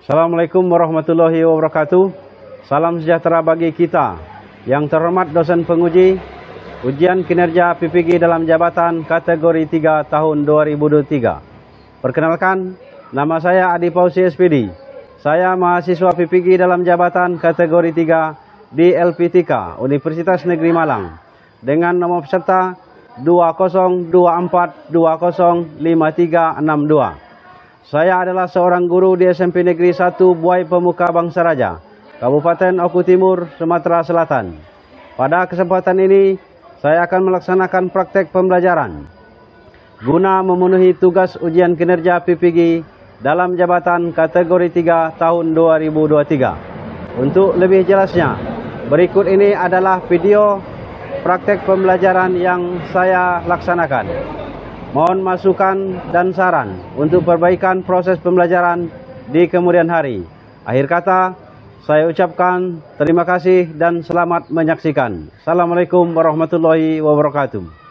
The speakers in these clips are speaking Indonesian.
Assalamualaikum warahmatullahi wabarakatuh. Salam sejahtera bagi kita. Yang terhormat dosen penguji ujian kinerja PPG dalam jabatan kategori 3 tahun 2023. Perkenalkan, nama saya Adi Pausi SPD. Saya mahasiswa PPG dalam jabatan kategori 3 di LPTK Universitas Negeri Malang dengan nomor peserta 2024205362. Saya adalah seorang guru di SMP Negeri 1 Buai Pemuka Bangsa Raja, Kabupaten Oku Timur, Sumatera Selatan. Pada kesempatan ini, saya akan melaksanakan praktek pembelajaran guna memenuhi tugas ujian kinerja PPG dalam jabatan kategori 3 tahun 2023. Untuk lebih jelasnya, berikut ini adalah video praktek pembelajaran yang saya laksanakan. Mohon masukan dan saran untuk perbaikan proses pembelajaran di kemudian hari. Akhir kata, saya ucapkan terima kasih dan selamat menyaksikan. Assalamualaikum warahmatullahi wabarakatuh.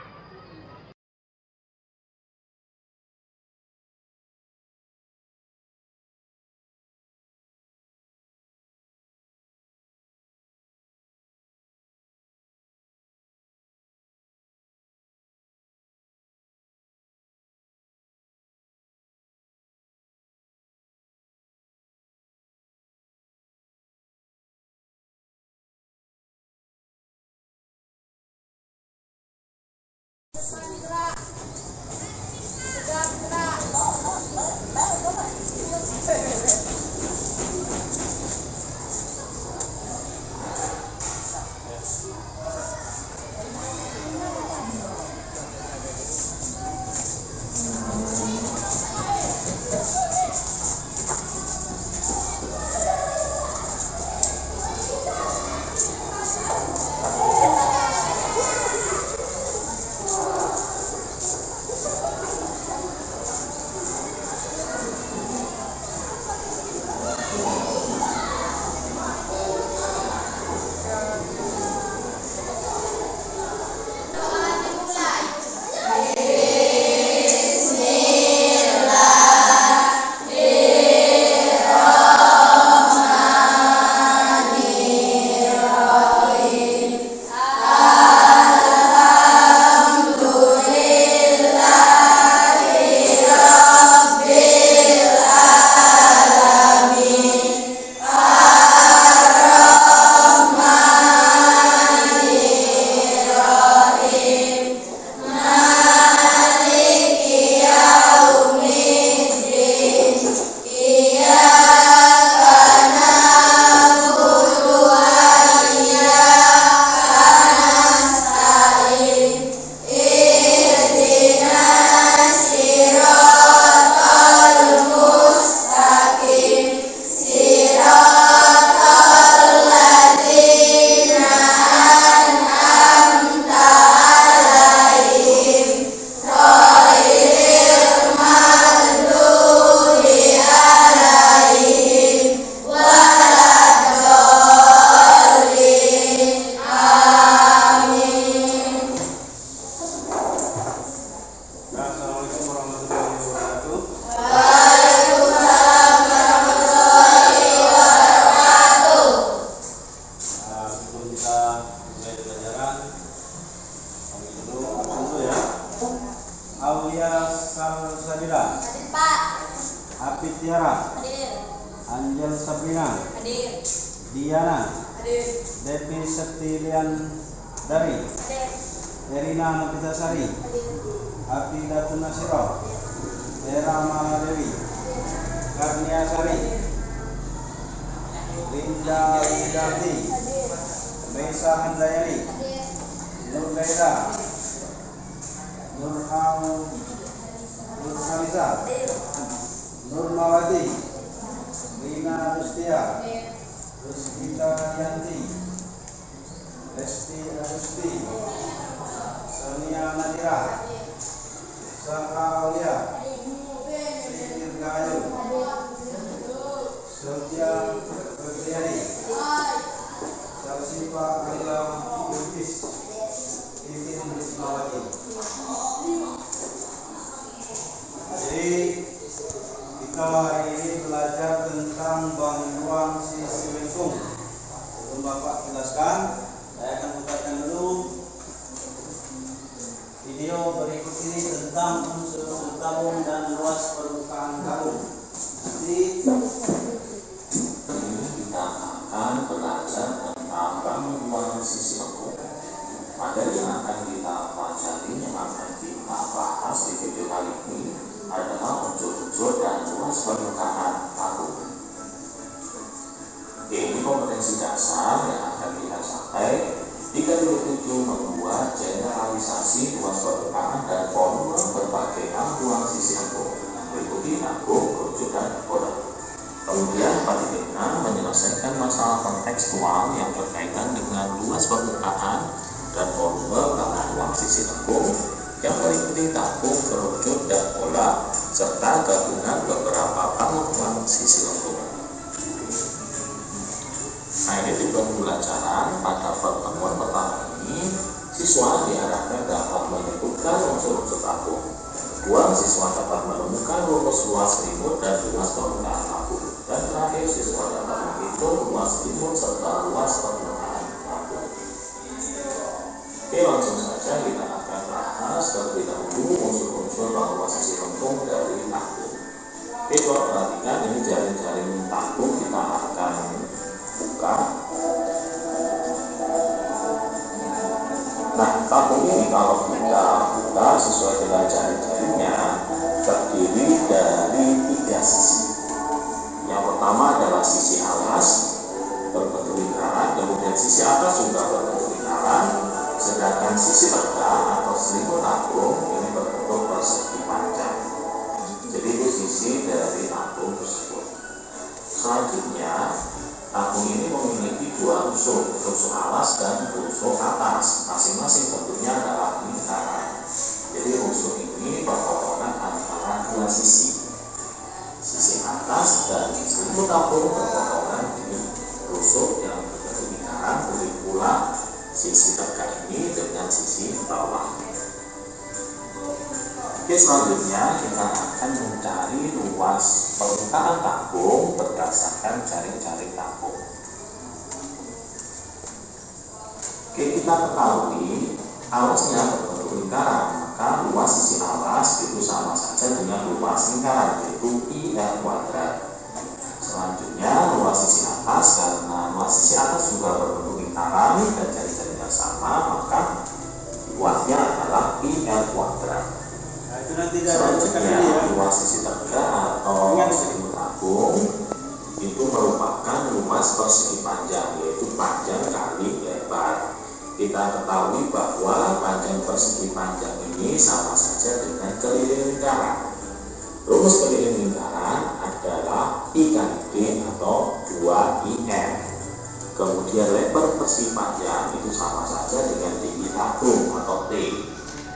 Angel Sabrina, Diana, Devi Septilian Dari, Erina Novitasari, Afidatul Nasiro, Era Maladewi, Karnia Sari, Linda Widarti, Mesa Handayani, Nur Laida, Nur Haliza, Nur Mawati, Rina Rustia, Rusgita Yanti, Lesti Agusti, Sonia Nadira, Saka Aulia, Sri Gayu, Sofia Febriani, Salsifa Alila Lubis, Titin Rismawati. Jadi kita hari ini belajar tentang sebelum Bapak jelaskan, saya akan putarkan dulu video berikut ini tentang unsur-unsur tabung dan luas permukaan tabung. Nanti kita akan belajar tentang bangunan sisi lengkung. Materi yang akan kita pelajari, yang akan kita bahas di video kali ini adalah unsur-unsur dan luas permukaan tabung. Ini kompetensi dasar yang akan kita capai. 37 membuat generalisasi luas permukaan dan volume berbagai bangunan sisi lengkung. Meliputi tabung, kerucut, dan bola. Kemudian 4.6 menyelesaikan masalah kontekstual yang berkaitan dengan luas permukaan dan volume bangunan sisi lengkung yang meliputi tabung, kerucut, dan bola serta gabungan beberapa bangunan sisi lengkung. Nah, ini di pembelajaran pada pertemuan pertama ini, siswa diarahkan dapat menyebutkan unsur-unsur tabung. Kedua, siswa dapat menemukan rumus luas limut dan luas permukaan tabung. Dan terakhir, siswa dapat menghitung luas limut serta luas permukaan tabung. Oke, langsung saja kita akan bahas terlebih dahulu unsur-unsur bangunan sisi lengkung dari tabung. Oke, coba perhatikan ini jaring-jaring tabung kita akan buka. Nah, tabung ini kalau kita buka sesuai dengan jaring-jaringnya terdiri dari 3 sisi. Yang pertama adalah sisi alas berbentuk lingkaran, kemudian sisi atas juga berbentuk lingkaran, sedangkan sisi tegak atau selimut tabung ini berbentuk persegi panjang. Jadi itu sisi dari tabung tersebut. Selanjutnya, tabung ini memiliki 2 rusuk, rusuk alas dan rusuk atas. Masing-masing bentuknya adalah lingkaran. Jadi rusuk ini berpotongan antara 2 sisi. Sisi atas dan selimut tabung berpotongan di rusuk yang berbentuk lingkaran. Begitu pula sisi tegak ini dengan sisi bawah. Oke, selanjutnya kita akan mencari luas permukaan tabung berdasarkan jaring-jaring tabung. Oke, kita ketahui alasnya berbentuk lingkaran, maka luas sisi alas itu sama saja dengan luas lingkaran, yaitu pi/r². Selanjutnya luas sisi atas, karena luas sisi atas juga berbentuk lingkaran dan jaring-jaringnya sama, maka luasnya adalah pi/r². Selanjutnya luas sisi tegak atau selimut tabung itu merupakan luas persegi panjang, yaitu panjang kali lebar. Kita ketahui bahwa panjang persegi panjang ini sama saja dengan keliling lingkaran. Rumus keliling lingkaran adalah I kali D atau 2IR. Kemudian lebar persegi panjang itu sama saja dengan tinggi tabung atau T.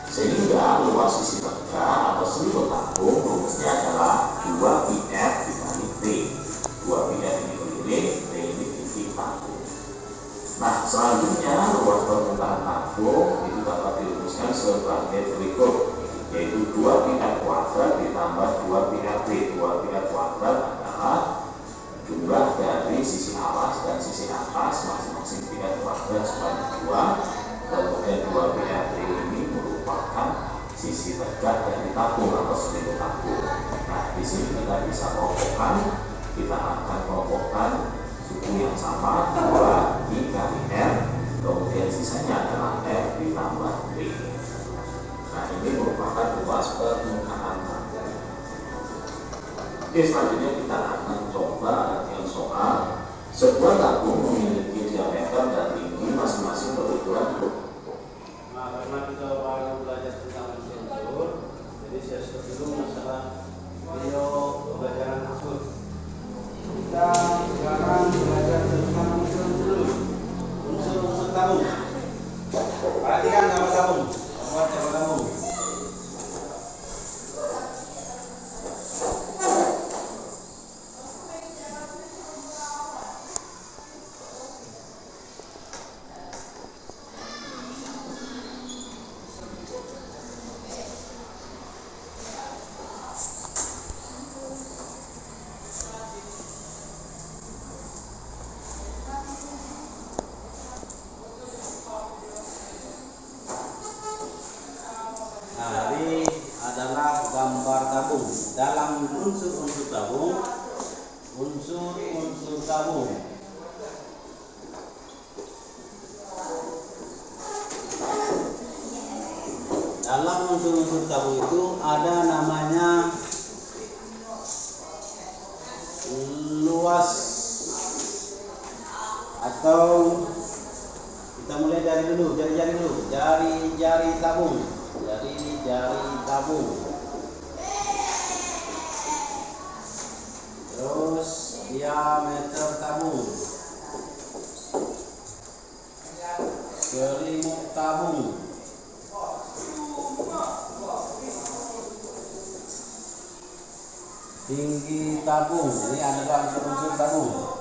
Sehingga luas sisi tegak atau selimut tabung rumusnya adalah 2πr dikali T. 2πr ini keliling, T ini tinggi tabung. Nah, selanjutnya luas permukaan tabung itu dapat dirumuskan sebagai berikut, yaitu 2πr² ditambah 2πr/T. 2πr² adalah jumlah dari sisi alas dan sisi atas masing-masing πr² sebanyak 2. Kemudian 2πr/T ini merupakan sisi tegak dari tabung atau selimut tabung. Nah, di sini kita bisa kelompokkan, kita akan kelompokkan suku yang sama 2I kali R, kemudian sisanya adalah R ditambah T. Nah, ini merupakan luas permukaan tabung. Oke, selanjutnya kita akan coba latihan soal. Sebuah tabung memiliki diameter dan tinggi masing-masing berukuran. Nah, karena kita baru belajar tentang unsur, jadi saya stop dulu masalah video pembelajaran unsur. Kita sekarang belajar tentang unsur tabung. Perhatikan gambar tabung. Buat gambar tabung. tabung. Unsur-unsur tabung. Dalam unsur-unsur tabung itu ada namanya luas, atau kita mulai dari dulu, jari-jari dulu, jari-jari tabung, jari-jari tabung. Terus diameter tabung, selimut tabung, tinggi tabung. Ini adalah unsur-unsur tabung.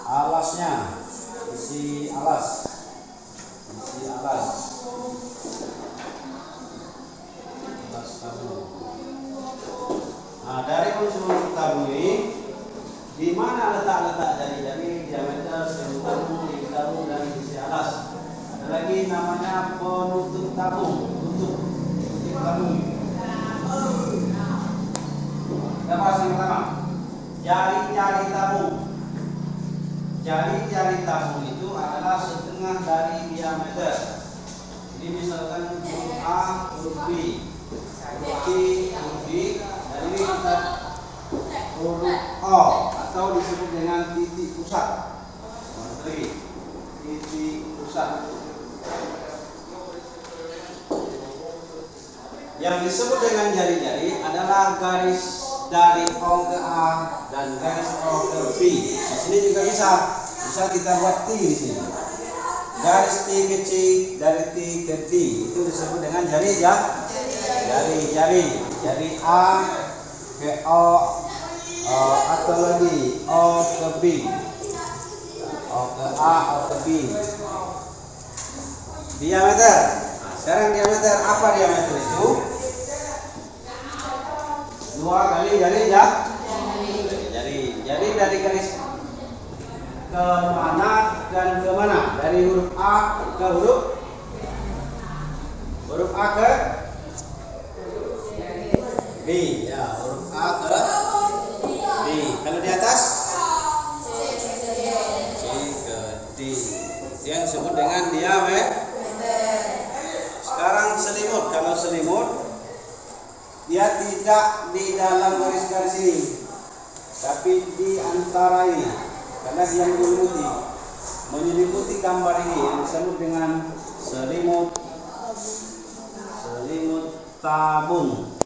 Alasnya, isi alas, alas tabung. Nah, dari unsur tabung ini, di mana letak jari-jari, diameter, selimut tabung, tinggi tabung, dan isi alas. Ada lagi namanya penutup tabung, tutup tabung. Kita bahas yang pertama, jari-jari tabung. Jari-jari tabung itu adalah setengah dari diameter. Jadi misalkan huruf A, huruf B, huruf C, huruf D, dan ini kita huruf O, atau disebut dengan titik pusat. Titik pusat. Yang disebut dengan jari-jari adalah garis dari O ke A dan garis O ke B. Di sini juga bisa kita buat T di sini. Garis T ke C, dari T ke T itu disebut dengan jari-jari. Jari A ke O, atau lagi O ke B, O ke A, O ke B. Diameter. Nah, sekarang diameter, apa diameter itu? 2 kali jari. Jadi dari garis ke mana dan ke mana? Dari huruf A ke huruf A ke B. Ya, huruf A ke B. Kalau di atas C ke D. Itu yang disebut dengan diameter. Sekarang selimut. Kalau selimut, dia tidak di dalam garis-garis ini, tapi di antara ini, karena dia menyelimuti gambar ini yang disebut dengan selimut tabung.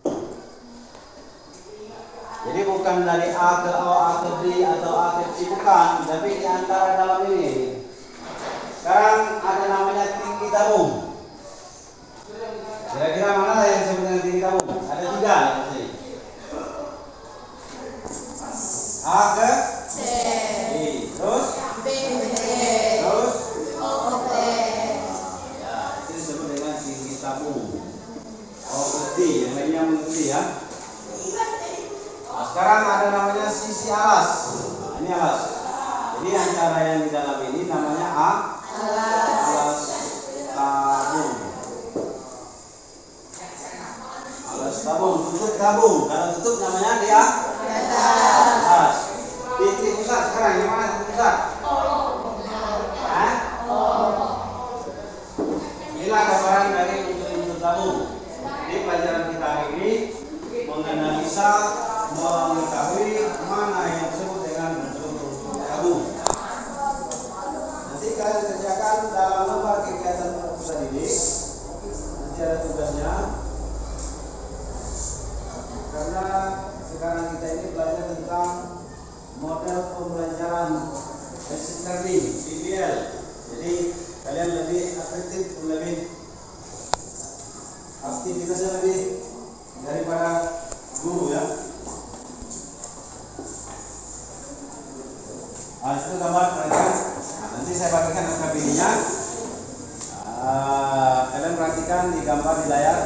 Jadi bukan dari A ke O, A ke B, atau A ke C, bukan, tapi di antara dalam ini. Sekarang ada namanya tinggi tabung. Kira-kira mana yang disebut dengan tinggi tabung? Ada 3 di sini. A ke C, terus B, terus O ke T. Ya, itu disebut dengan tinggi tabung. O ke T, yang lainnya mengerti ya. Nah, sekarang ada namanya sisi alas. Nah, ini alas. Jadi antara yang di dalam ini namanya alas tabung. Tutup tabung. Kalau tutup namanya dia atas. Titik pusat sekarang yang mana titik pusat? Inilah gambaran dari unsur tabung. Di pelajaran kita hari ini menganalisa, mengetahui mana yang disebut dengan unsur tabung. Nanti kalian kerjakan dalam lembar kegiatan perpusat ini. Nanti ada tugasnya. Karena sekarang kita ini belajar tentang model pembelajaran basic learning (PBL). Jadi kalian lebih aktif, lebih aktivitasnya lebih daripada guru ya. Itu gambar perhatikan. Nah, nanti saya bagikan SKPD-nya. Kalian perhatikan di gambar di layar.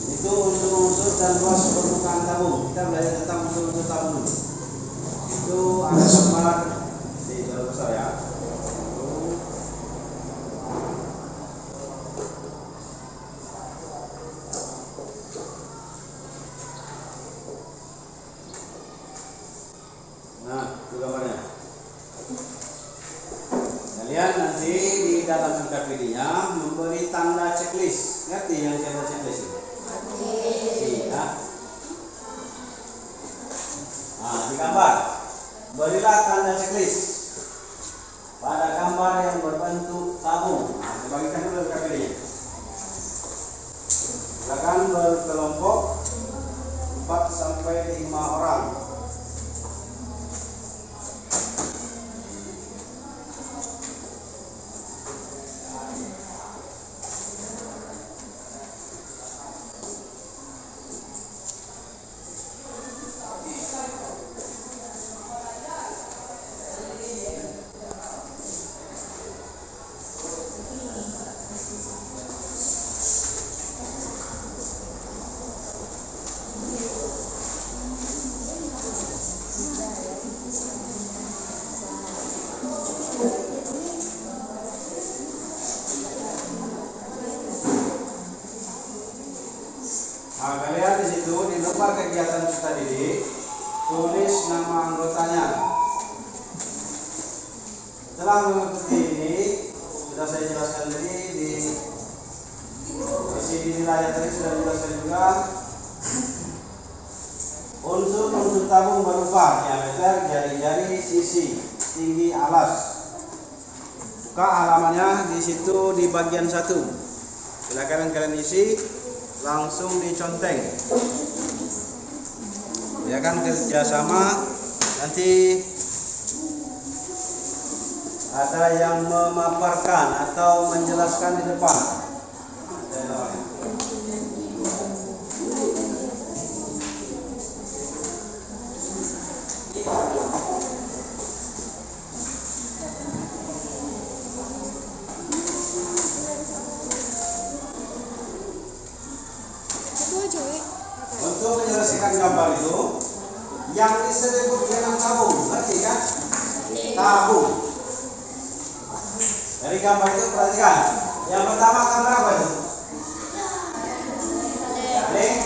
Itu unsur-unsur dan luas permukaan tabung. Kita belajar tentang unsur-unsur tabung. Itu ada gambar di dalam besar ya. dalam NKPD-nya memberi tanda checklist. Ngerti yang tanda checklist itu? Iya. Nah, di gambar. Berilah tanda checklist pada gambar yang berbentuk tabung. Nah, dibagikan dulu NKPD-nya. Silakan berkelompok 4 sampai 5 orang. Nah, kalian di situ di lembar kegiatan kita didik tulis nama anggotanya. Setelah mengikuti ini sudah saya jelaskan tadi di sini layar tadi sudah dijelaskan juga. Unsur-unsur tabung berupa diameter, jari-jari, sisi, tinggi alas. Buka halamannya di situ di bagian 1. Silakan kalian isi, langsung diconteng. Ya kan, kerjasama. Nanti ada yang memaparkan atau menjelaskan di depan. Untuk menyelesaikan gambar itu, yang disebut dengan tabung, ngerti kan? Tabung. Dari gambar itu perhatikan. Yang pertama gambar apa itu? Jaring.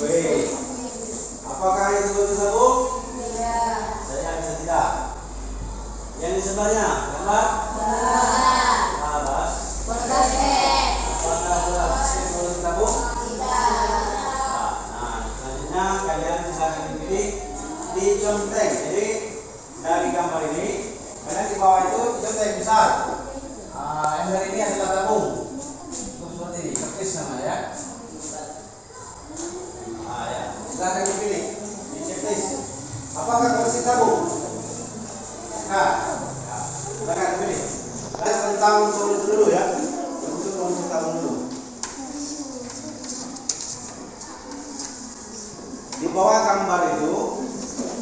Wih. Apakah itu betul tabung? Tidak. Saya bisa tidak. Yang di sebelahnya gambar? Alas. Apakah alas itu betul tabung? Kalian bisa pilih di conteng. Jadi dari gambar ini kalian di bawah itu conteng besar. Ember ini adalah tabung. Seperti ini, checklist nama ya. Ya, silakan dipilih di checklist. Apakah kursi tabung? Nah, silakan dipilih. Tentang unsur dulu ya. Unsur tabung dulu. Di bawah gambar itu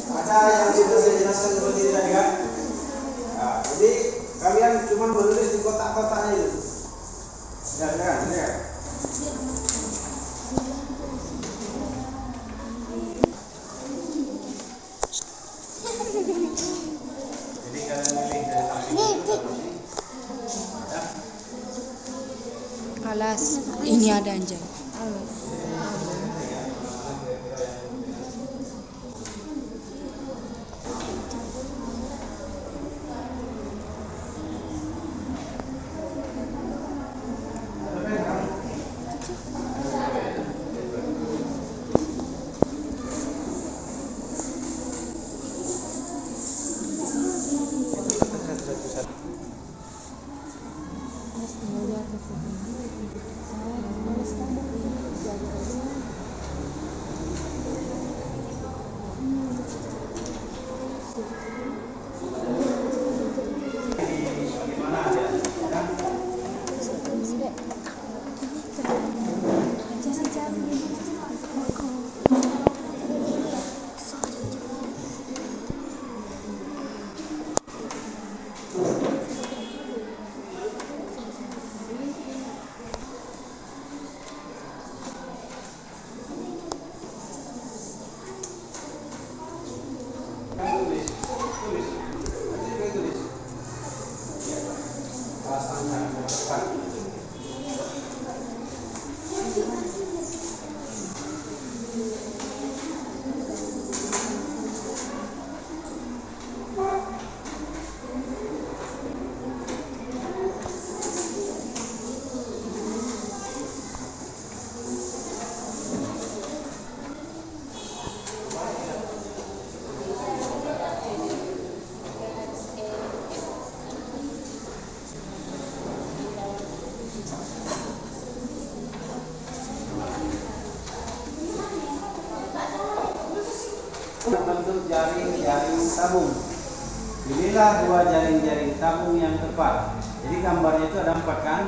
ada yang sudah saya jelaskan seperti ini tadi kan. Nah, jadi kalian cuma menulis di kotak-kotaknya itu. Ya, ya. Jadi kalian pilih dari samping. Ya. Alas, ini ada anjing. Bentuk jaring-jaring tabung. Pilihlah dua jaring-jaring tabung yang tepat. Jadi gambarnya itu ada 4 kan?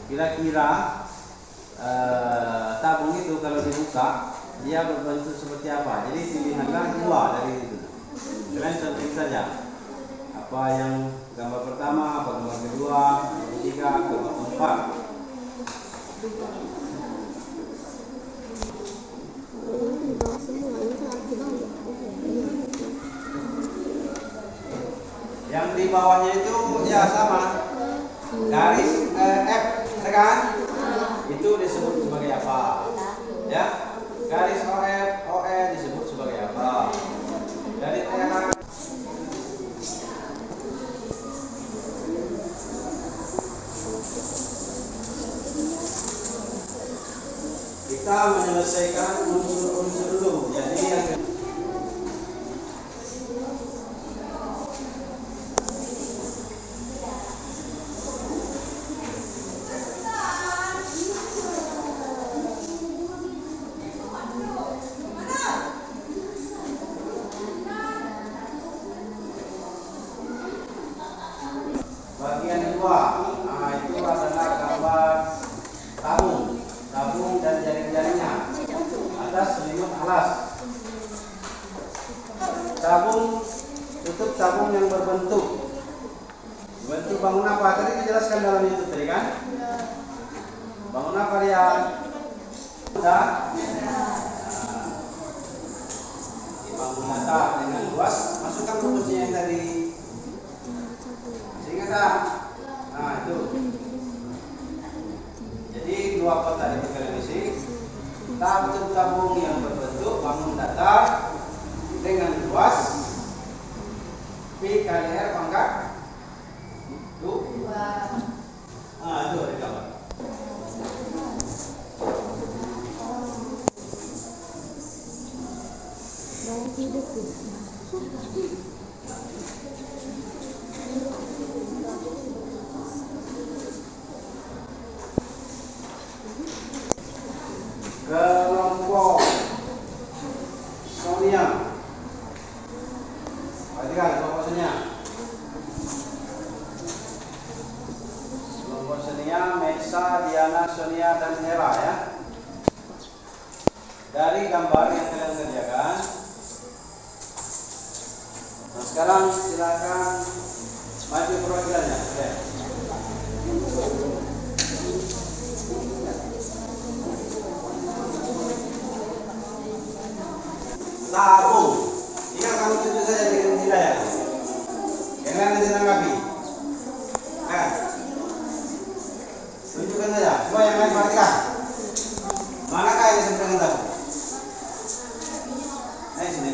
Kira-kira tabung itu kalau dibuka dia berbentuk seperti apa. Jadi pilihanlah 2 dari itu. Kalian tentu saja apa yang gambar pertama, apa gambar kedua, gambar ketiga, gambar keempat. Yang di bawahnya itu ya sama garis F, kan? Itu disebut sebagai apa? Ya, garis OF, OE disebut sebagai apa? Dari TH. Kita menyelesaikan unsur-unsur dulu. Jadi yang bagian 2, nah itu adalah gambar tabung dan jaring-jaringnya. Atas selimut alas. Tutup tabung yang berbentuk bangun apa? Tadi dijelaskan dalam itu tadi kan? Bangun apa dia? Sudah? Dibangun atap dengan luas. Masukkan rumusnya yang tadi. Ingat tak? Nah itu. Jadi 2 kotak dipegalisi. Tabung yang berbentuk bangun datar dengan luas P kali R pangkat 2. Nah itu ada gambar. Kelompok Sonia. Perhatikan kelompok Sonia. Kelompok Sonia, Mesa, Diana, Sonia dan Hera ya. Dari gambar yang kalian kerjakan. Nah, sekarang silakan maju perwakilannya. Oke. Tabung. Ingat kamu tunjuk saja dengan nilai ya. Jangan nanti tanggapi. Kan? Tunjukkan saja. Semua yang lain perhatikan. Manakah yang disebut dengan tabung? Sini.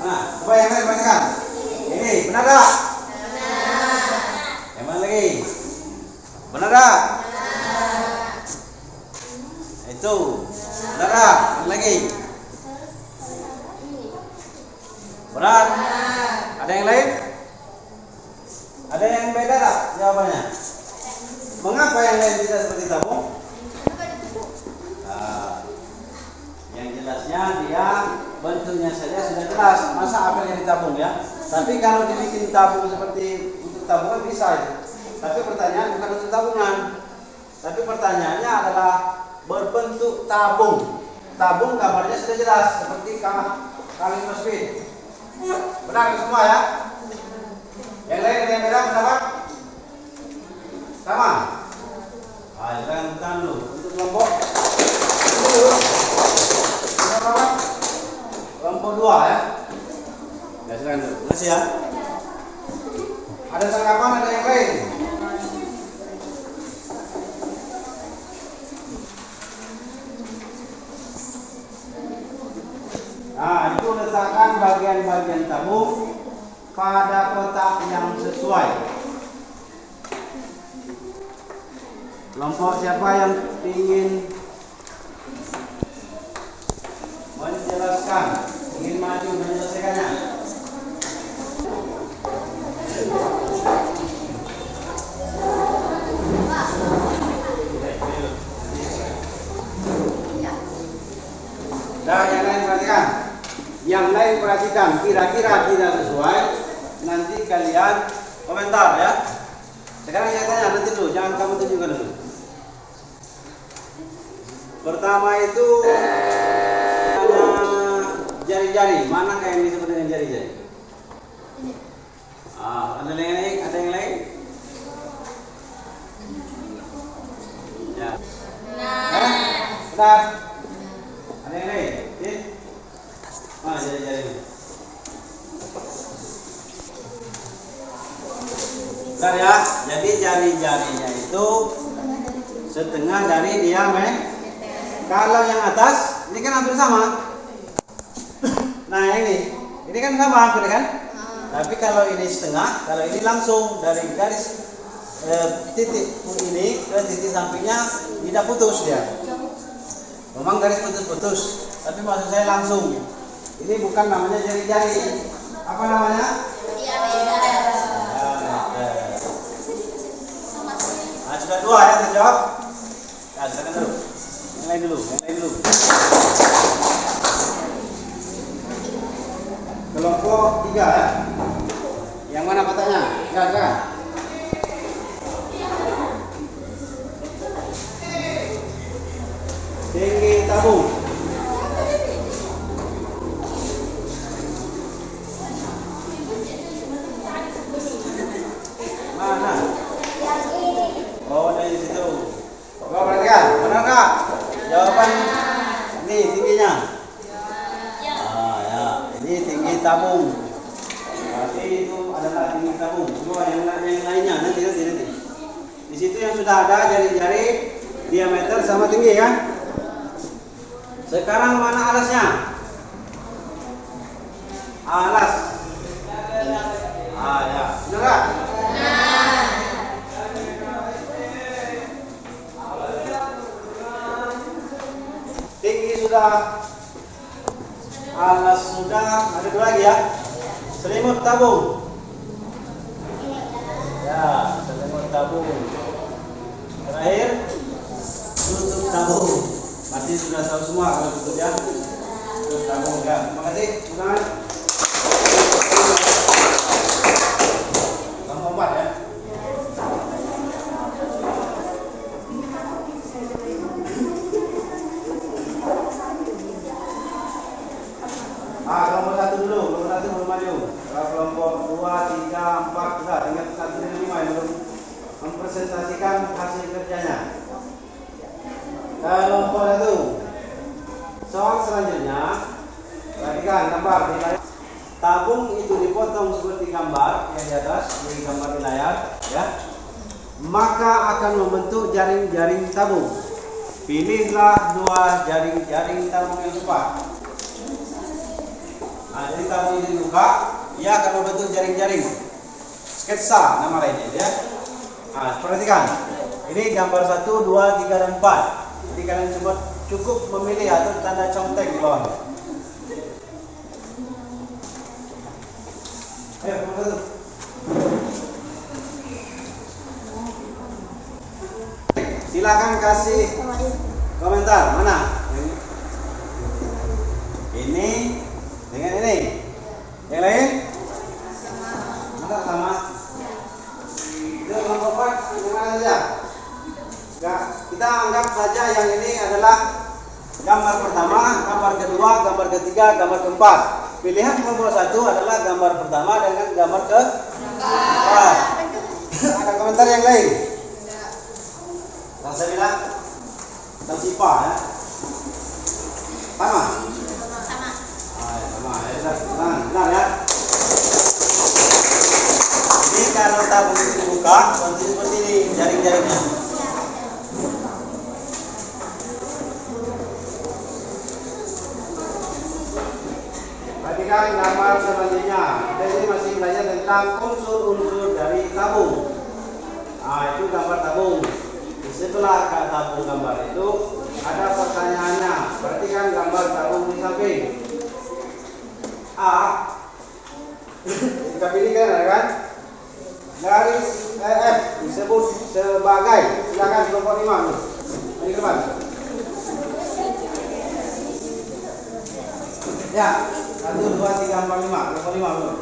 Nah, coba yang lain perhatikan. Ini benar tak? Benar. Yang mana lagi? Benar tak? Benar. Itu. Benar tak? Lagi. Benar? Ada yang lain? Ada yang beda tak jawabannya? Mengapa yang lain tidak seperti tabung? Yang jelasnya dia bentuknya saja sudah jelas. Masa apa yang ditabung ya? Tapi kalau dibikin tabung seperti untuk tabungan bisa itu. Tapi pertanyaan bukan untuk tabungan. Tapi pertanyaannya adalah berbentuk tabung. Tabung gambarnya sudah jelas seperti kaleng speed. Benar semua ya? Yang lain ada yang beda pendapat? Sama? Silakan bukan dulu untuk kelompok. Kelompok 2 ya. Ya silakan dulu. Terima kasih ya. Ada tanggapan ada yang lain? Nah, itu letakkan bagian-bagian tabung pada kotak yang sesuai. Kelompok siapa yang ingin menjelaskan, ingin maju menyelesaikannya? Dan Yang lain perhatikan, kira-kira tidak sesuai, nanti kalian komentar ya. Sekarang saya tanya nanti dulu, jangan kamu tunjukkan dulu. Pertama itu ada jari-jari. Mana kayak yang disebut dengan jari-jari? Ada yang lain? Ada yang lain? Ya. Benar. Ada yang lain? Mana jari-jari? Bentar ya. Jadi jari-jarinya itu setengah dari diameter. Kalau yang atas, ini kan hampir sama. Nah ini kan sama hampir kan? Tapi kalau ini setengah, kalau ini langsung dari garis titik ini ke titik sampingnya tidak putus dia. Memang garis putus-putus, tapi maksud saya langsung. Ini bukan namanya jari-jari. Apa namanya? Diameter. Nah, sudah dua ya terjawab. Nah, silakan dulu. Yang lain dulu. Kelompok 3 ya. Yang mana patahnya? Silakan. Tinggi tabung. Mana? Oh, dari situ. Coba perhatikan, benar nggak? Jawaban ini tingginya. Ya, ini tinggi tabung. Berarti itu adalah tinggi tabung. Semua yang lainnya nanti. Di situ yang sudah ada jari-jari diameter sama tinggi kan? Sekarang mana alasnya? Alas. Ya, benar nggak? Tinggi sudah, alas sudah, ada dua lagi ya. Selimut tabung. Ya, selimut tabung. Terakhir, tutup tabung. Pasti sudah tahu semua kalau tutup ya. Tutup tabung ya. Terima kasih. Silakan. Nomor 4 ya. Kelompok 1 dulu, kelompok 1 belum maju. Kelompok 2, 3, 4 sudah, tinggal 1 dan 5 yang belum mempresentasikan hasil kerjanya. Kelompok 1. Soal selanjutnya, perhatikan gambar di layar. Tabung itu dipotong seperti gambar yang di atas, di gambar di layar, ya. Maka akan membentuk jaring-jaring tabung. Pilihlah 2 jaring-jaring tabung yang tepat. Nah, jadi tabung ini dibuka, ia akan membentuk jaring-jaring. Sketsa nama lainnya ya. Nah, perhatikan. Ini gambar 1, 2, 3, dan 4. Jadi kalian cukup memilih atau tanda contek di bawah. Ayo, nomor 1. Silakan kasih komentar. Mana? Ini dengan ini. Yang lain? Masa sama? Itu kelompok 4 gimana saja? Enggak, kita anggap saja yang ini adalah gambar pertama, gambar kedua, gambar ketiga, gambar keempat. Pilihan kelompok 1 adalah gambar pertama dengan gambar keempat. Ada komentar yang lain? Saya bilang Sipa ya. Sama? Sama. Benar ya. Jadi kalau tabung itu dibuka, seperti ini jaring-jaringnya. Perhatikan gambar selanjutnya. Kita ini masih belajar tentang unsur-unsur dari tabung. Itu gambar tabung. Setelah tabung gambar itu ada pertanyaannya. Perhatikan gambar tabung di samping. Kita pilih kan? Garis F disebut sebagai. Silakan kelompok 5. Mari ke depan. Ya, 1, 2, 3, 4, 5. Berapa 5 belum?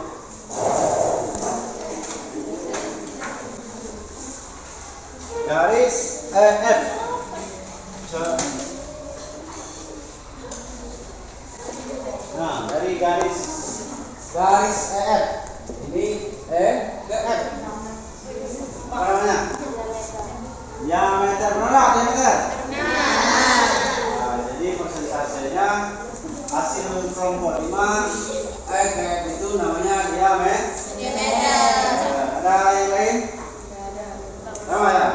Garis F. Nah, dari garis EF ini ke F. Apa namanya? Diameter. Benar diameter? Nah, jadi persentasenya hasil kelompok 5 ke F itu namanya diameter. Ada yang lain? Sama ya?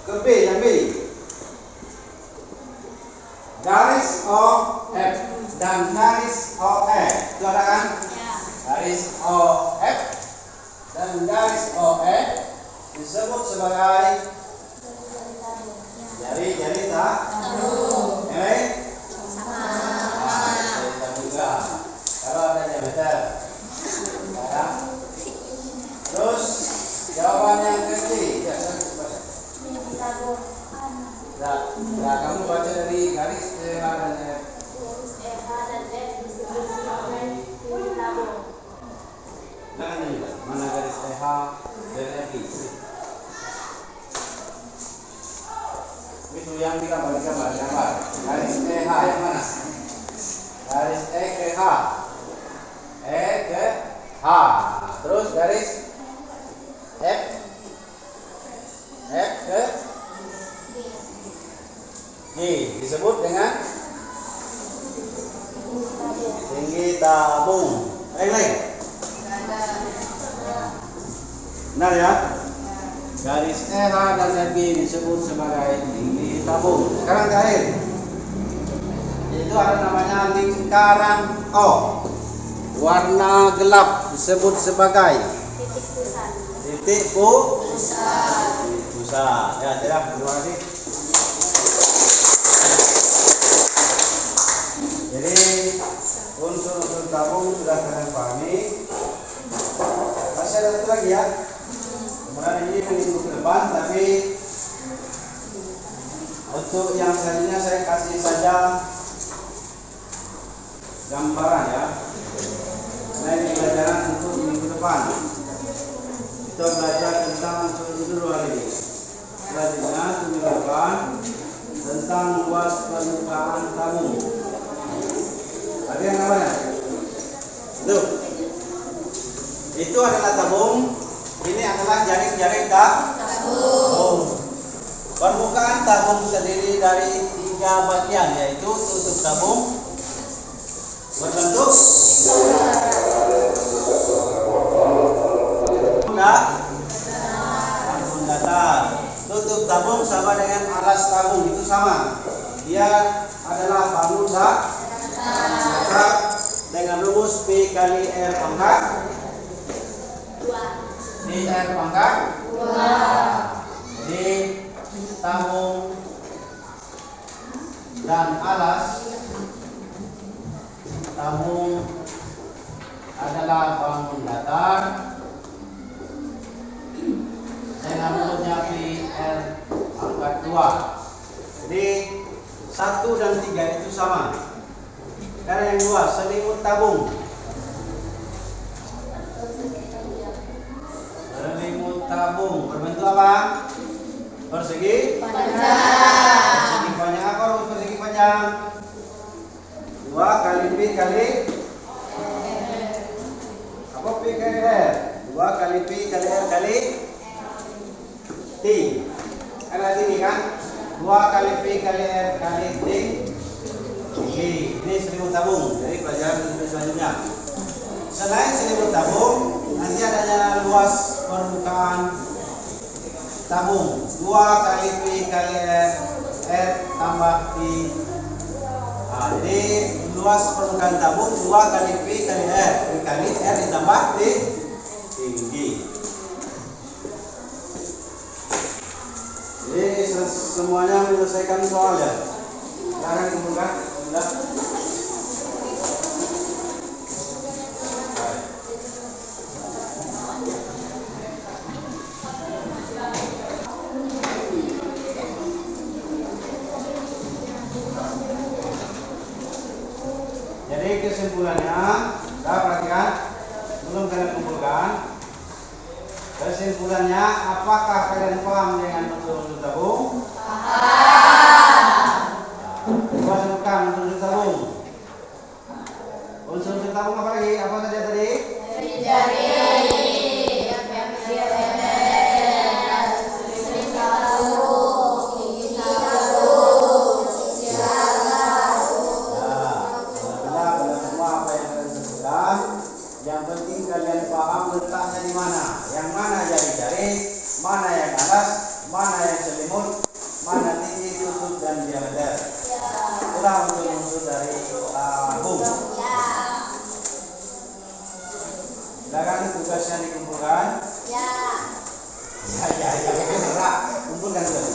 Ke B, yang B. Garis OF dan garis OE. Itu ada kan? Garis OF dan garis OE disebut sebagai jari-jari tabung. Sama juga. Kalau ada diameter. Ya. Terus jawaban yang ketiga. Nah, kamu baca dari garis EH dan F. Nah, ini juga. Mana garis EH dan F? Itu yang kita gambar. Garis EH yang mana? Garis E ke H. E ke H. Terus garis F. F ke G. Disebut dengan tinggi tabung. Lain. Benar ya? Garis EH dan FG disebut sebagai tinggi tabung. Sekarang terakhir. Itu ada namanya lingkaran O. Warna gelap disebut sebagai titik pusat. Ya, tidak. Terima kasih. Jadi unsur-unsur tabung sudah kalian pahami. Masih ada satu lagi ya. Kemudian ini minggu ke depan, tapi untuk yang selanjutnya saya kasih saja gambaran ya. Nah, ini pelajaran untuk minggu depan. Kita belajar tentang dulu hari ini. Selanjutnya minggu depan tentang luas permukaan tabung. Ada yang namanya? Tuh. Itu adalah tabung. Ini adalah jaring-jaring tabung. Permukaan tabung terdiri dari 3 bagian, yaitu tutup tabung berbentuk tabung datar. Tutup tabung sama dengan alas tabung, itu sama. Dia adalah bangun datar dengan rumus P kali R pangkat 2. P R pangkat 2. Jadi tabung dan alas tabung adalah bangun datar dengan rumusnya P R pangkat 2. Jadi 1 dan 3 itu sama. Sekarang yang 2, selimut tabung. Selimut tabung berbentuk apa? Persegi panjang. Persegi panjang. Apa rumus persegi panjang? 2 kali P kali apa? P kali R. 2 kali P kali R kali T. Ada tinggi kan? 2 kali P kali R kali T. Ini selimut tabung. Jadi pelajaran selanjutnya. Selain selimut tabung, nanti adanya luas permukaan tabung 2 kali P kali R tambah T. Nah, jadi luas permukaan tabung 2 kali P kali R kali R ditambah T tinggi. Jadi semuanya menyelesaikan soal ya. Sekarang dibuka. kesimpulannya, kita perhatikan, belum kalian kumpulkan. Kesimpulannya, apakah kalian paham dengan unsur-unsur tabung? Coba sebutkan unsur-unsur tabung. Unsur-unsur tabung apa lagi? Apa saja tadi? Yang penting kalian paham letaknya di mana. Yang mana jari-jari, mana yang alas, mana yang selimut, mana titik, tutut, dan diameter. Itulah unsur-unsur dari tabung. Silakan tugasnya dikumpulkan. Ya, benar. Kumpulkan dulu.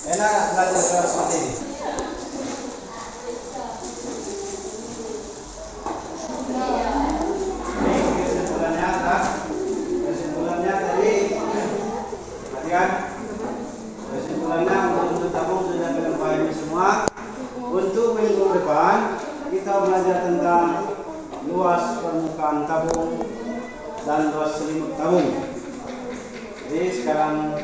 Enak belajar kelas seperti ini. Kesimpulannya tadi, perhatikan. Kesimpulannya untuk tabung sudah kalian pahami semua. Untuk minggu depan kita belajar tentang luas permukaan tabung dan luas selimut tabung. Jadi sekarang